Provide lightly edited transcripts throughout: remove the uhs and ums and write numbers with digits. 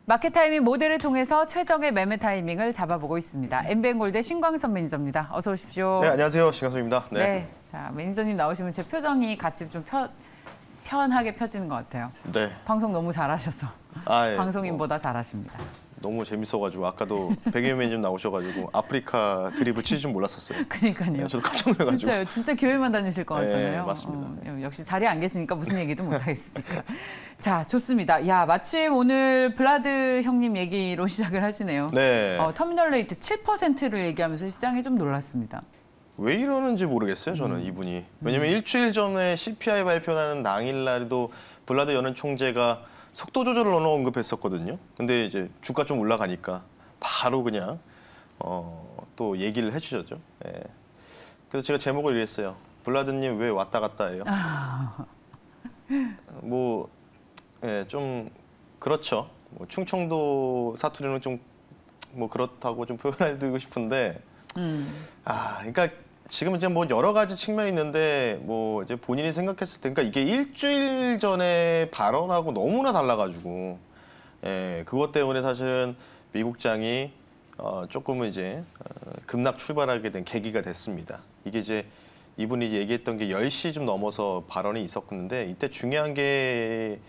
마켓 타이밍 모델을 통해서 최적의 매매 타이밍을 잡아보고 있습니다. 엠비엔골드 신광선 매니저입니다. 어서 오십시오. 네, 안녕하세요. 신광선입니다. 네. 자, 매니저님 나오시면 제 표정이 같이 좀 편하게 펴지는 것 같아요. 네. 방송 너무 잘하셔서. 예. 방송인보다 잘하십니다. 너무 재밌어가지고 아까도 백예민 매니저님 나오셔가지고 아프리카 드립을 치실 줄 몰랐었어요. 그러니까요. 저도 깜짝 놀라가지고. 진짜요. 진짜 교회만 다니실 것 같잖아요. 네, 맞습니다. 역시 자리에 안 계시니까 무슨 얘기도 못 하겠으니까. 자, 좋습니다. 야, 마침 오늘 블라드 형님 얘기로 시작을 하시네요. 네. 터미널 레이트 7%를 얘기하면서 시장이 좀 놀랐습니다. 왜 이러는지 모르겠어요, 저는 이분이. 왜냐면 일주일 전에 CPI 발표하는 당일날에도 블라드 연은 총재가 속도 조절을 언급했었거든요. 근데 이제 주가 좀 올라가니까 바로 그냥 또 얘기를 해주셨죠. 예. 그래서 제가 제목을 이랬어요. 블라드님 왜 왔다 갔다 해요? 뭐, 예, 좀 그렇죠. 뭐 충청도 사투리는 좀 뭐 그렇다고 좀 표현해드리고 싶은데, 그러니까 지금 이제 뭐 여러 가지 측면이 있는데 뭐 이제 본인이 생각했을 때, 그러니까 이게 일주일 전에 발언하고 너무나 달라가지고, 예, 그것 때문에 사실은 미국장이 조금은 이제 급락 출발하게 된 계기가 됐습니다. 이게 이제 이분이 얘기했던 게 10시 좀 넘어서 발언이 있었는데, 이때 중요한 게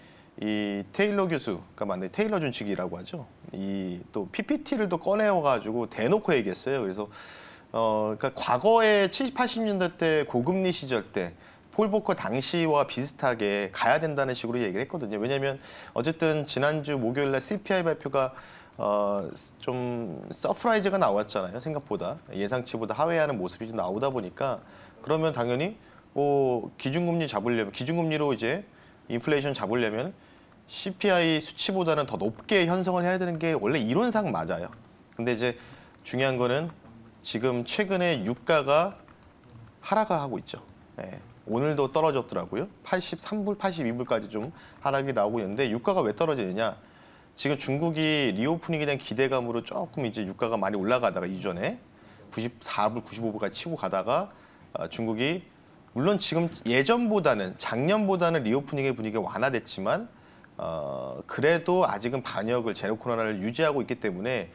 이 테일러 교수, 그러니까 맞네, 테일러 준칙이라고 하죠. 이 또 PPT를 또 꺼내어가지고 대놓고 얘기했어요. 그래서 그러니까 과거에 70, 80년대 때 고금리 시절 때 폴 보커 당시와 비슷하게 가야 된다는 식으로 얘기를 했거든요. 왜냐하면 어쨌든 지난주 목요일 날 CPI 발표가 좀 서프라이즈가 나왔잖아요. 생각보다 예상치보다 하회하는 모습이 좀 나오다 보니까, 그러면 당연히 기준금리 잡으려면, 기준금리로 이제 인플레이션 잡으려면 CPI 수치보다는 더 높게 형성을 해야 되는 게 원래 이론상 맞아요. 근데 이제 중요한 거는 지금 최근에 유가가 하락을 하고 있죠. 네. 오늘도 떨어졌더라고요. 83불, 82불까지 좀 하락이 나오고 있는데, 유가가 왜 떨어지느냐? 지금 중국이 리오프닝에 대한 기대감으로 조금 이제 유가가 많이 올라가다가 이전에 94불, 95불까지 치고 가다가 중국이 물론 지금 예전보다는, 작년보다는 리오프닝의 분위기가 완화됐지만 그래도 아직은 반역을, 제로 코로나를 유지하고 있기 때문에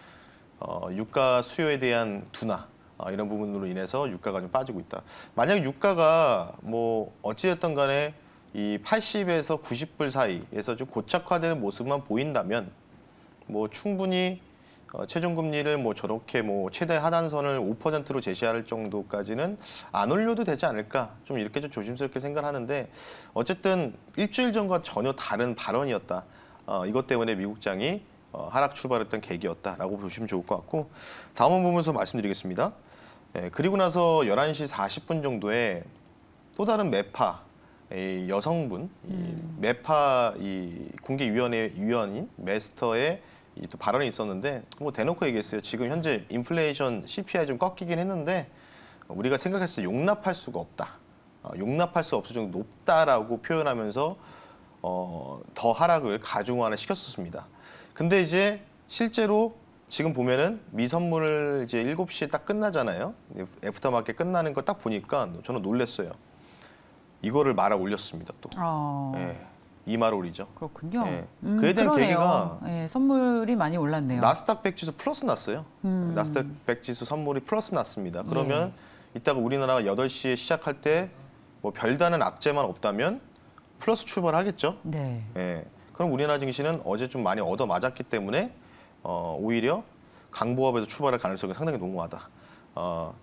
유가 수요에 대한 둔화, 이런 부분으로 인해서 유가가 좀 빠지고 있다. 만약 유가가 뭐 어찌됐든 간에 이 80에서 90불 사이에서 좀 고착화되는 모습만 보인다면, 뭐 충분히 최종금리를 뭐 저렇게 뭐 최대 하단선을 5%로 제시할 정도까지는 안 올려도 되지 않을까, 좀 이렇게 좀 조심스럽게 생각하는데, 어쨌든 일주일 전과 전혀 다른 발언이었다. 이것 때문에 미국장이 하락 출발했던 계기였다라고 보시면 좋을 것 같고, 다음을 보면서 말씀드리겠습니다. 예, 그리고 나서 11시 40분 정도에 또 다른 매파 여성분, 매파 공개위원회 위원인 메스터의 또 발언이 있었는데, 뭐 대놓고 얘기했어요. 지금 현재 인플레이션 CPI 좀 꺾이긴 했는데 우리가 생각했을 때 용납할 수가 없다. 용납할 수 없을 정도 높다라고 표현하면서 더 하락을 가중화를 시켰었습니다. 근데 이제 실제로 지금 보면은 미선물 이제 7시에 딱 끝나잖아요. 애프터마켓 끝나는 거 딱 보니까 저는 놀랐어요. 이거를 말아 올렸습니다, 또. 예, 이말올이죠. 그렇군요. 예. 그에 대한 그러네요. 계기가 예, 선물이 많이 올랐네요. 나스닥 100지수 플러스 났어요. 나스닥 100지수 선물이 플러스 났습니다. 그러면 이따가 우리나라가 8시에 시작할 때 뭐 별다른 악재만 없다면 플러스 출발하겠죠. 네. 예. 그럼 우리나라 증시는 어제 좀 많이 얻어 맞았기 때문에 오히려 강보합에서 출발할 가능성이 상당히 농후하다.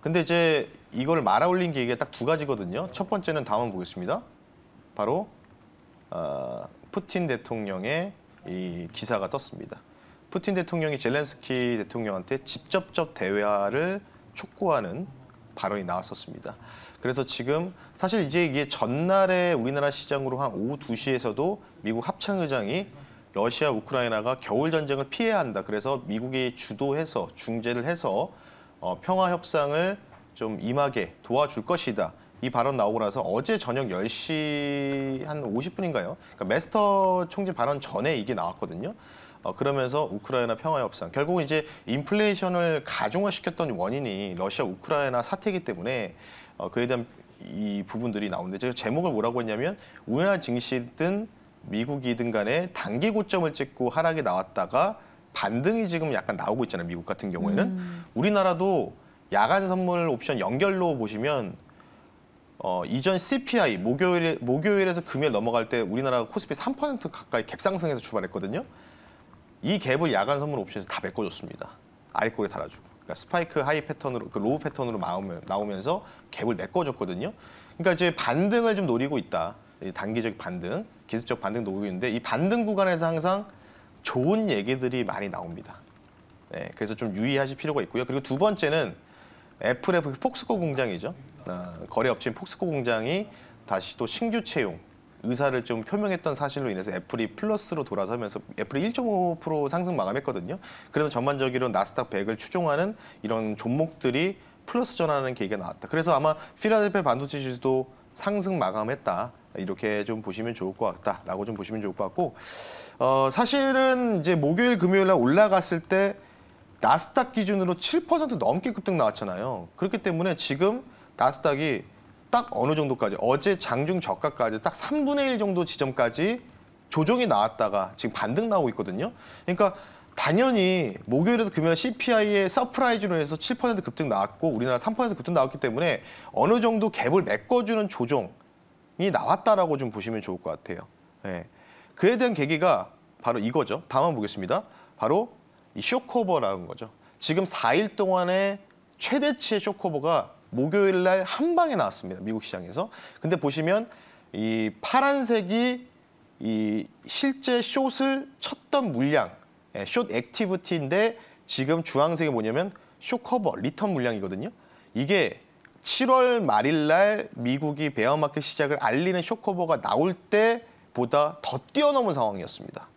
근데 이제 이걸 말아 올린 계기가 딱 두 가지거든요. 첫 번째는 다음 보겠습니다. 바로 푸틴 대통령의 이 기사가 떴습니다. 푸틴 대통령이 젤렌스키 대통령한테 직접적 대화를 촉구하는 발언이 나왔었습니다. 그래서 지금 사실 이제 이게 전날에 우리나라 시장으로 한 오후 2시에서도 미국 합창의장이 러시아, 우크라이나가 겨울 전쟁을 피해야 한다. 그래서 미국이 주도해서 중재를 해서 평화 협상을 좀 임하게 도와줄 것이다. 이 발언 나오고 나서 어제 저녁 10시 한 50분인가요? 그러니까 메스터 총재 발언 전에 이게 나왔거든요. 그러면서 우크라이나 평화 협상, 결국은 이제 인플레이션을 가중화시켰던 원인이 러시아, 우크라이나 사태이기 때문에 그에 대한 이 부분들이 나오는데, 제가 제목을 뭐라고 했냐면 우리나라 증시든 미국이든 간에 단기 고점을 찍고 하락이 나왔다가 반등이 지금 약간 나오고 있잖아요. 미국 같은 경우에는. 우리나라도 야간 선물 옵션 연결로 보시면 이전 CPI 목요일에서 금요일 넘어갈 때 우리나라 코스피 3% 가까이 갭 상승해서 출발했거든요. 이 갭을 야간 선물 옵션에서 다 메꿔줬습니다. 아래꼬리에 달아주고. 그러니까 스파이크 하이 패턴으로, 그 로우 패턴으로 나오면서 갭을 메꿔줬거든요. 그러니까 이제 반등을 좀 노리고 있다. 단기적 반등, 기술적 반등 노리고 있는데 이 반등 구간에서 항상 좋은 얘기들이 많이 나옵니다. 네, 그래서 좀 유의하실 필요가 있고요. 그리고 두 번째는 애플의 폭스코 공장이죠. 거래업체인 폭스코 공장이 다시 또 신규 채용 의사를 좀 표명했던 사실로 인해서 애플이 플러스로 돌아서면서 애플이 1.5% 상승 마감했거든요. 그래서 전반적으로 나스닥 100을 추종하는 이런 종목들이 플러스 전환하는 계기가 나왔다. 그래서 아마 필라델피아 반도체 지수도 상승 마감했다. 이렇게 좀 보시면 좋을 것 같다라고 좀 보시면 좋을 것 같고, 사실은 이제 목요일 금요일 날 올라갔을 때 나스닥 기준으로 7% 넘게 급등 나왔잖아요. 그렇기 때문에 지금 나스닥이 딱 어느 정도까지, 어제 장중 저가까지 딱 3분의 1 정도 지점까지 조정이 나왔다가 지금 반등 나오고 있거든요. 그러니까 당연히 목요일에도 금요일에 CPI의 서프라이즈로 해서 7% 급등 나왔고 우리나라 3% 급등 나왔기 때문에 어느 정도 갭을 메꿔주는 조정이 나왔다라고 좀 보시면 좋을 것 같아요. 네. 그에 대한 계기가 바로 이거죠. 다음 한번 보겠습니다. 바로 이 쇼커버라는 거죠. 지금 4일 동안의 최대치의 쇼커버가 목요일 날 한 방에 나왔습니다. 미국 시장에서. 근데 보시면 이 파란색이 이 실제 숏을 쳤던 물량, 숏 액티비티인데 지금 주황색이 뭐냐면 쇼커버, 리턴 물량이거든요. 이게 7월 말일 날 미국이 베어마켓 시작을 알리는 쇼커버가 나올 때보다 더 뛰어넘은 상황이었습니다.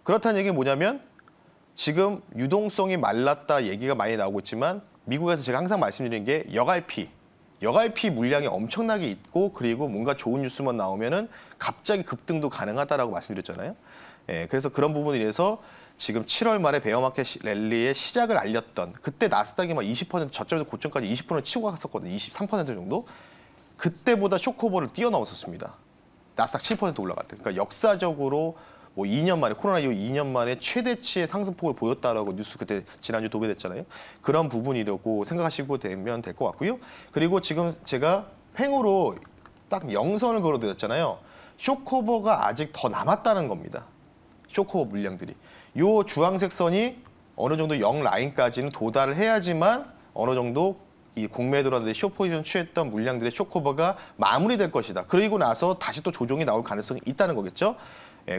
그렇다는 얘기는 뭐냐면 지금 유동성이 말랐다 얘기가 많이 나오고 있지만 미국에서 제가 항상 말씀드리는 게 여갈피 물량이 엄청나게 있고 그리고 뭔가 좋은 뉴스만 나오면은 갑자기 급등도 가능하다라고 말씀드렸잖아요. 그래서 그런 부분에 대해서 지금 7월 말에 베어마켓 랠리의 시작을 알렸던 그때 나스닥이 막 20% 저점에서 고점까지 20% 치고 갔었거든요. 23% 정도. 그때보다 쇼커버를 뛰어넘었었습니다. 나스닥 7% 올라갈 때. 그러니까 역사적으로 뭐 2년 만에 코로나 이후 2년 만에 최대치의 상승폭을 보였다라고 뉴스 그때 지난주 도배됐잖아요. 그런 부분이라고 생각하시고 되면 될 것 같고요. 그리고 지금 제가 횡으로 딱 영선을 걸어드렸잖아요. 쇼커버가 아직 더 남았다는 겁니다. 쇼커버 물량들이. 요 주황색 선이 어느 정도 0 라인까지는 도달을 해야지만 어느 정도 이 공매도라든지 숏포지션 취했던 물량들의 쇼커버가 마무리될 것이다. 그리고 나서 다시 또 조정이 나올 가능성이 있다는 거겠죠.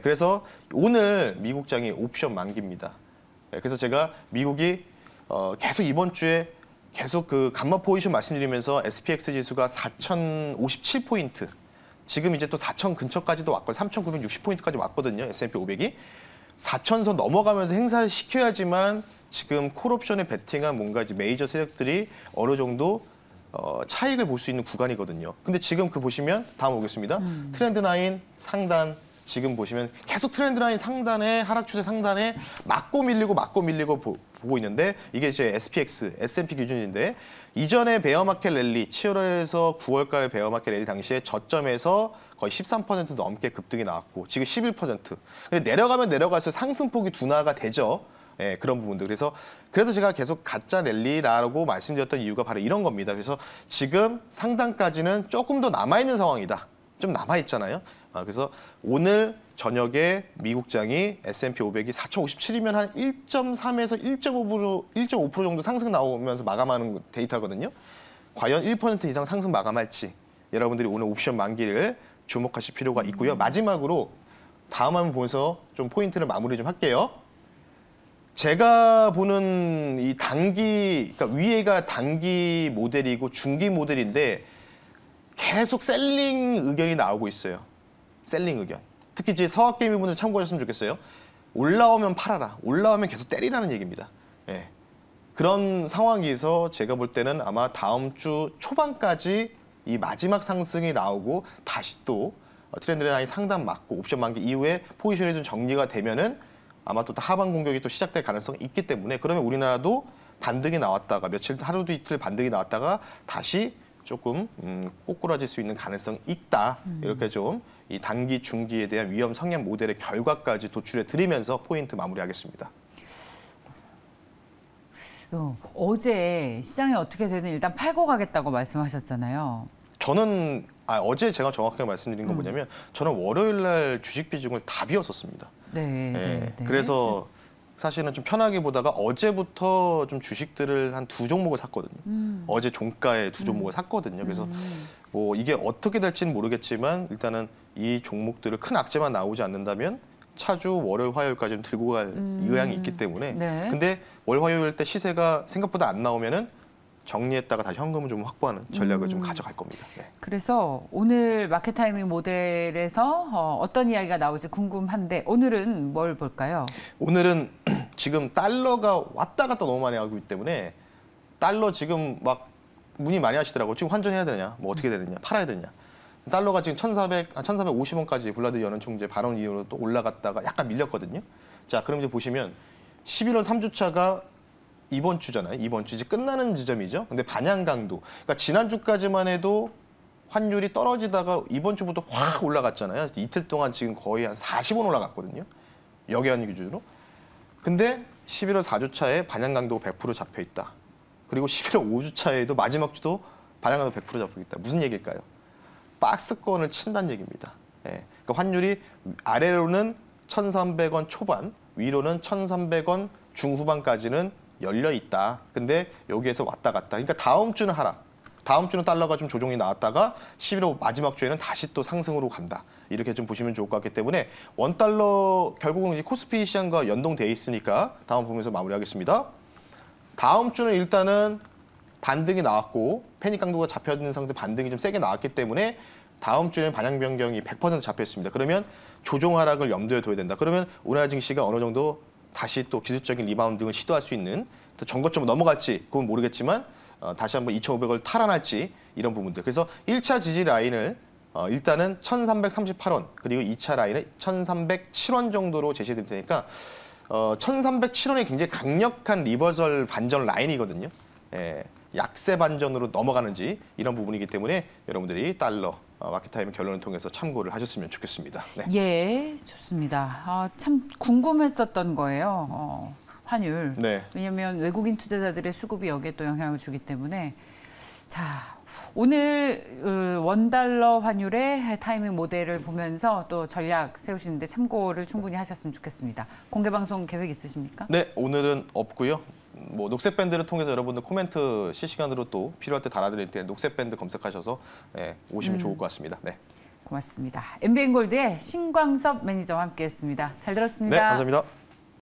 그래서 오늘 미국장이 옵션 만기입니다. 그래서 제가 미국이 계속 이번 주에 계속 그 감마 포지션 말씀드리면서 SPX 지수가 4,057포인트, 지금 이제 또 4,000 근처까지도 왔거든요. 3,960포인트까지 왔거든요. S&P 500이. 4,000선 넘어가면서 행사를 시켜야지만 지금 콜옵션에 베팅한 뭔가 이제 메이저 세력들이 어느 정도 차익을 볼 수 있는 구간이거든요. 근데 지금 그 보시면 다음 오겠습니다. 트렌드 라인 상단 지금 보시면 계속 트렌드 라인 상단에 하락 추세 상단에 맞고 밀리고 보고 있는데 이게 이제 SPX, S&P 기준인데 이전에 베어마켓 랠리 7월에서 9월까지 베어마켓 랠리 당시에 저점에서 거의 13% 넘게 급등이 나왔고 지금 11%. 근데 내려가면 내려갈수록 상승폭이 둔화가 되죠. 그런 부분들. 그래서 제가 계속 가짜 랠리라고 말씀드렸던 이유가 바로 이런 겁니다. 그래서 지금 상단까지는 조금 더 남아있는 상황이다. 좀 남아있잖아요. 그래서 오늘 저녁에 미국장이 S&P 500이 4,057이면 한 1.3에서 1.5% 정도 상승 나오면서 마감하는 데이터거든요. 과연 1% 이상 상승 마감할지 여러분들이 오늘 옵션 만기를 주목하실 필요가 있고요. 마지막으로 다음 화면 보면서 좀 포인트를 마무리 좀 할게요. 제가 보는 이 단기, 그러니까 위에가 단기 모델이고 중기 모델인데 계속 셀링 의견이 나오고 있어요. 셀링 의견. 특히 이제 서학개미분들 참고하셨으면 좋겠어요. 올라오면 팔아라. 올라오면 계속 때리라는 얘기입니다. 그런 상황에서 제가 볼 때는 아마 다음 주 초반까지 이 마지막 상승이 나오고 다시 또 트렌드 라인 상단 맞고 옵션 만기 이후에 포지션이 좀 정리가 되면은 아마 또 하방 공격이 또 시작될 가능성이 있기 때문에 그러면 우리나라도 반등이 나왔다가 며칠 하루도 이틀 반등이 나왔다가 다시 조금 꼬꾸라질 수 있는 가능성이 있다. 이렇게 좀 이 단기, 중기에 대한 위험 성향 모델의 결과까지 도출해 드리면서 포인트 마무리하겠습니다. 어제 시장이 어떻게 되든 일단 팔고 가겠다고 말씀하셨잖아요. 저는 어제 제가 정확하게 말씀드린 건 뭐냐면 저는 월요일 날 주식 비중을 다 비웠었습니다. 네. 그래서 사실은 좀 편하게 보다가 어제부터 좀 주식들을 한 2종목을 샀거든요. 어제 종가에 2종목을 샀거든요. 그래서 뭐 이게 어떻게 될지는 모르겠지만 일단은 이 종목들을 큰 악재만 나오지 않는다면 차주 월요일 화요일까지는 들고 갈 의향이 있기 때문에 근데 월 화요일 때 시세가 생각보다 안 나오면은 정리했다가 다시 현금을 좀 확보하는 전략을 좀 가져갈 겁니다. 네. 그래서 오늘 마켓 타이밍 모델에서 어떤 이야기가 나올지 궁금한데 오늘은 뭘 볼까요? 오늘은 지금 달러가 왔다 갔다 너무 많이 하고 있기 때문에 달러 지금 막 문의 많이 하시더라고요. 지금 환전해야 되냐, 뭐 어떻게 되느냐, 팔아야 되냐. 달러가 지금 1,450원까지 블라드 연은 총재 발언 이후로 또 올라갔다가 약간 밀렸거든요. 자, 그럼 이제 보시면 11월 3주차가 이번 주잖아요. 이번 주 이제 끝나는 지점이죠. 근데 반향 강도. 그러니까 지난주까지만 해도 환율이 떨어지다가 이번 주부터 확 올라갔잖아요. 이틀 동안 지금 거의 한 40원 올라갔거든요. 역외환 기준으로. 근데 11월 4주차에 반향 강도가 100% 잡혀 있다. 그리고 11월 5주차에도 마지막 주도 반향 강도 100% 잡혀 있다. 무슨 얘기일까요? 박스권을 친다는 얘기입니다. 예. 그러니까 환율이 아래로는 1,300원 초반, 위로는 1,300원 중후반까지는 열려 있다. 근데 여기에서 왔다 갔다. 그러니까 다음 주는 하락. 다음 주는 달러가 좀 조정이 나왔다가 11월 마지막 주에는 다시 또 상승으로 간다. 이렇게 좀 보시면 좋을 것 같기 때문에 원달러 결국은 이제 코스피 시장과 연동돼 있으니까 다음 보면서 마무리하겠습니다. 다음 주는 일단은 반등이 나왔고 패닉 강도가 잡혀 있는 상태 반등이 좀 세게 나왔기 때문에 다음 주에는 반향 변경이 100% 잡혀 있습니다. 그러면 조정 하락을 염두에 둬야 된다. 그러면 우리나라 증시가 어느 정도 다시 또 기술적인 리바운딩을 시도할 수 있는 또 전고점을 넘어갈지 그건 모르겠지만 다시 한번 2,500을 탈환할지 이런 부분들. 그래서 1차 지지 라인을 일단은 1,338원 그리고 2차 라인을 1,307원 정도로 제시해 드릴 테니까 1,307원이 굉장히 강력한 리버설 반전 라인이거든요. 예, 약세 반전으로 넘어가는지 이런 부분이기 때문에 여러분들이 달러 마켓 타이밍 결론을 통해서 참고를 하셨으면 좋겠습니다. 네. 예, 좋습니다. 참 궁금했었던 거예요. 환율. 네. 왜냐하면 외국인 투자자들의 수급이 여기에 또 영향을 주기 때문에 자 오늘 원달러 환율의 타이밍 모델을 보면서 또 전략 세우시는데 참고를 충분히 하셨으면 좋겠습니다. 공개 방송 계획 있으십니까? 네, 오늘은 없고요. 뭐 녹색 밴드를 통해서 여러분들 코멘트 실시간으로 또 필요할 때 달아드릴 때 녹색 밴드 검색하셔서 오시면 좋을 것 같습니다. 네. 고맙습니다. MBN골드의 신광섭 매니저와 함께했습니다. 잘 들었습니다. 네, 감사합니다.